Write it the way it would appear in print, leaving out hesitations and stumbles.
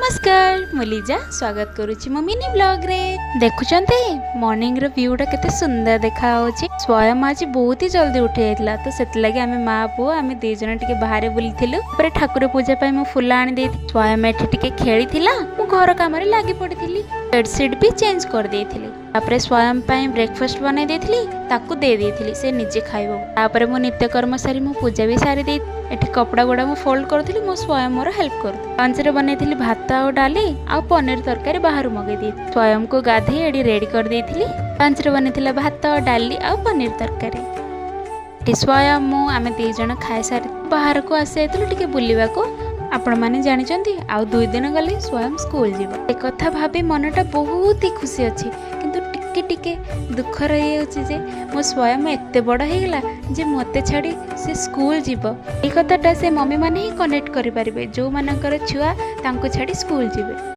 नमस्कार मु लीजा स्वागत करुच्ची मो मिनी ब्लॉग रे। देखुचंते मॉर्निंग रो व्यूटा केते सुंदर देखा होची। स्वयं आज बहुत ही जल्दी उठी जाइतला तो सेत लगे आमे मां पुओ आमे दे जण टिके बाहर बुलिथिलु। पर ठाकुर पूजा पय मो फुल आनी दे स्वयं एठी टिके खेलिथिला। मु घर काम रे लागी पड़िथिली। बेडशीट भी चेंज कर देथिली। तापरे स्वयं पय ब्रेकफास्ट बनै देथिली ताकू दे देथिली से निजे खाइबो। तापरे मो नित्य कर्म सारी मो पूजा भी सारी दे एठी कपड़ा गुडा मो फोल्ड करथिली। मो स्वयं मोर हेल्प कर लंच रे बनैथिली भात आ डाली आ पनीर तरकारी बाहर मगे दी। स्वयं को गाधे एडी रेडी कर देथिली। लंच रे बनैथिला भात डाली आ पनीर तरकारी। स्वयं मु आमे दे जण खाइ सारी बाहर को आसे एतले टिके बुलिबा को। आपण माने जानि चंती आ 2 दिन गले स्वयं स्कूल जीव। ए कथा भाबी मनटा बहुत ही खुशी अछि किंतु टिके टिके दुख रही होछि जे मो स्वयं एते बड़ हे गेला जे मते छाडी से स्कूल जीव। ए कथाटा से मम्मी माने ही कनेक्ट करि परिबे जो मानकर छुआ तांको छाडी स्कूल जीवे।